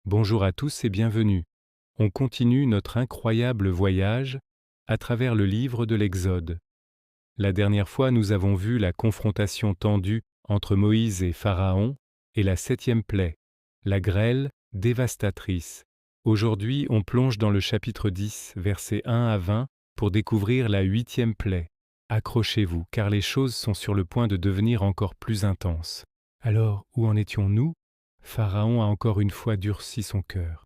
Bonjour à tous et bienvenue. On continue notre incroyable voyage à travers le livre de l'Exode. La dernière fois, nous avons vu la confrontation tendue entre Moïse et Pharaon et la 7e plaie, la grêle dévastatrice. Aujourd'hui, on plonge dans le chapitre 10, versets 1 à 20, pour découvrir la 8e plaie. Accrochez-vous, car les choses sont sur le point de devenir encore plus intenses. Alors, où en étions-nous ? Pharaon a encore une fois durci son cœur.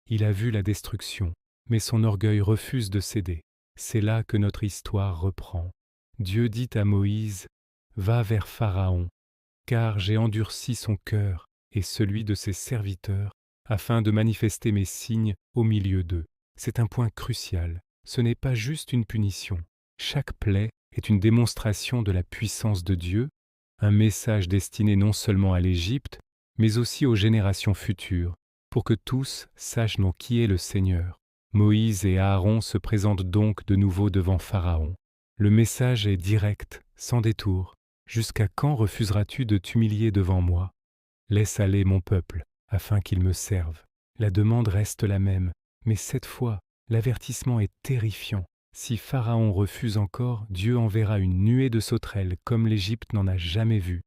Il a vu la destruction, mais son orgueil refuse de céder. C'est là que notre histoire reprend. Dieu dit à Moïse, « Va vers Pharaon, car j'ai endurci son cœur et celui de ses serviteurs, afin de manifester mes signes au milieu d'eux. » C'est un point crucial. Ce n'est pas juste une punition. Chaque plaie est une démonstration de la puissance de Dieu, un message destiné non seulement à l'Égypte, mais aussi aux générations futures, pour que tous sachent non qui est le Seigneur. Moïse et Aaron se présentent donc de nouveau devant Pharaon. Le message est direct, sans détour. « Jusqu'à quand refuseras-tu de t'humilier devant moi ? Laisse aller mon peuple, afin qu'il me serve. » La demande reste la même, mais cette fois, l'avertissement est terrifiant. Si Pharaon refuse encore, Dieu enverra une nuée de sauterelles comme l'Égypte n'en a jamais vu.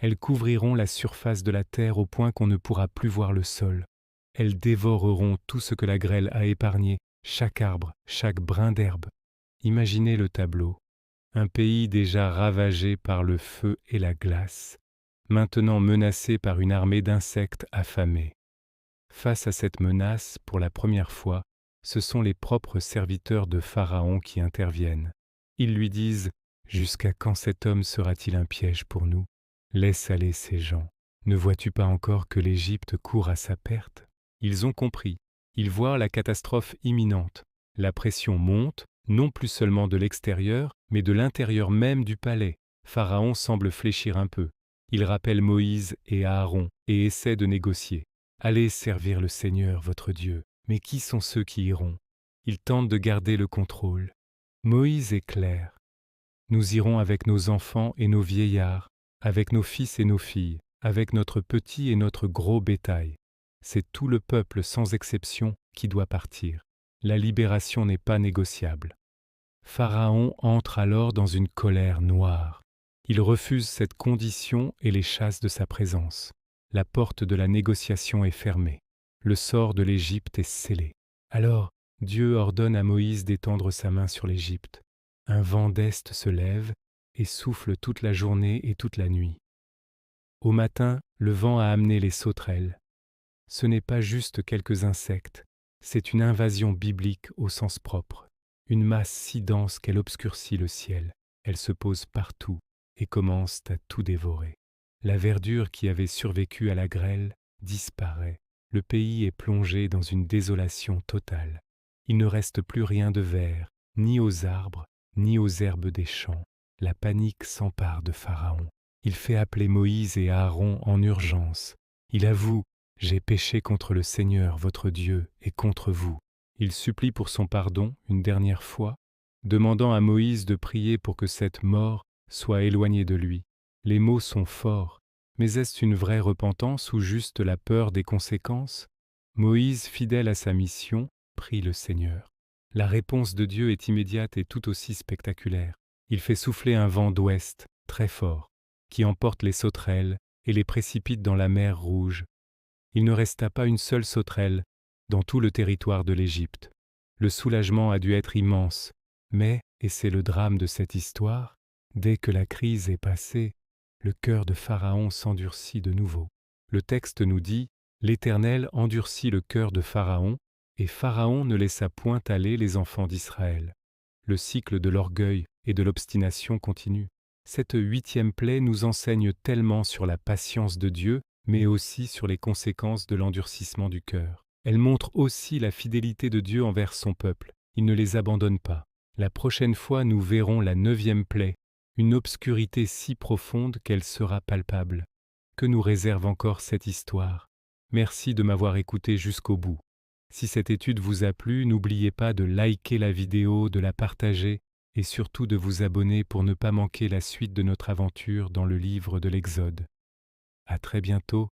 Elles couvriront la surface de la terre au point qu'on ne pourra plus voir le sol. Elles dévoreront tout ce que la grêle a épargné, chaque arbre, chaque brin d'herbe. Imaginez le tableau. Un pays déjà ravagé par le feu et la glace, maintenant menacé par une armée d'insectes affamés. Face à cette menace, pour la première fois, ce sont les propres serviteurs de Pharaon qui interviennent. Ils lui disent « Jusqu'à quand cet homme sera-t-il un piège pour nous ? Laisse aller ces gens. Ne vois-tu pas encore que l'Égypte court à sa perte ?» Ils ont compris. Ils voient la catastrophe imminente. La pression monte, non plus seulement de l'extérieur, mais de l'intérieur même du palais. Pharaon semble fléchir un peu. Il rappelle Moïse et Aaron et essaie de négocier. « Allez servir le Seigneur, votre Dieu. » Mais qui sont ceux qui iront ? Il tente de garder le contrôle. Moïse est clair. Nous irons avec nos enfants et nos vieillards, avec nos fils et nos filles, avec notre petit et notre gros bétail. C'est tout le peuple sans exception qui doit partir. La libération n'est pas négociable. Pharaon entre alors dans une colère noire. Il refuse cette condition et les chasse de sa présence. La porte de la négociation est fermée. Le sort de l'Égypte est scellé. Alors, Dieu ordonne à Moïse d'étendre sa main sur l'Égypte. Un vent d'est se lève et souffle toute la journée et toute la nuit. Au matin, le vent a amené les sauterelles. Ce n'est pas juste quelques insectes, c'est une invasion biblique au sens propre. Une masse si dense qu'elle obscurcit le ciel. Elle se pose partout et commence à tout dévorer. La verdure qui avait survécu à la grêle disparaît. Le pays est plongé dans une désolation totale. Il ne reste plus rien de vert, ni aux arbres, ni aux herbes des champs. La panique s'empare de Pharaon. Il fait appeler Moïse et Aaron en urgence. Il avoue « J'ai péché contre le Seigneur, votre Dieu, et contre vous. » Il supplie pour son pardon une dernière fois, demandant à Moïse de prier pour que cette mort soit éloignée de lui. Les mots sont forts, mais est-ce une vraie repentance ou juste la peur des conséquences ? Moïse, fidèle à sa mission, prie le Seigneur. La réponse de Dieu est immédiate et tout aussi spectaculaire. Il fait souffler un vent d'ouest, très fort, qui emporte les sauterelles et les précipite dans la mer Rouge. Il ne resta pas une seule sauterelle dans tout le territoire de l'Égypte. Le soulagement a dû être immense, mais, et c'est le drame de cette histoire, dès que la crise est passée, le cœur de Pharaon s'endurcit de nouveau. Le texte nous dit « L'Éternel endurcit le cœur de Pharaon, et Pharaon ne laissa point aller les enfants d'Israël. » Le cycle de l'orgueil et de l'obstination continue. Cette 8e plaie nous enseigne tellement sur la patience de Dieu, mais aussi sur les conséquences de l'endurcissement du cœur. Elle montre aussi la fidélité de Dieu envers son peuple. Il ne les abandonne pas. La prochaine fois, nous verrons la 9e plaie, une obscurité si profonde qu'elle sera palpable. Que nous réserve encore cette histoire ? Merci de m'avoir écouté jusqu'au bout. Si cette étude vous a plu, n'oubliez pas de liker la vidéo, de la partager et surtout de vous abonner pour ne pas manquer la suite de notre aventure dans le livre de l'Exode. À très bientôt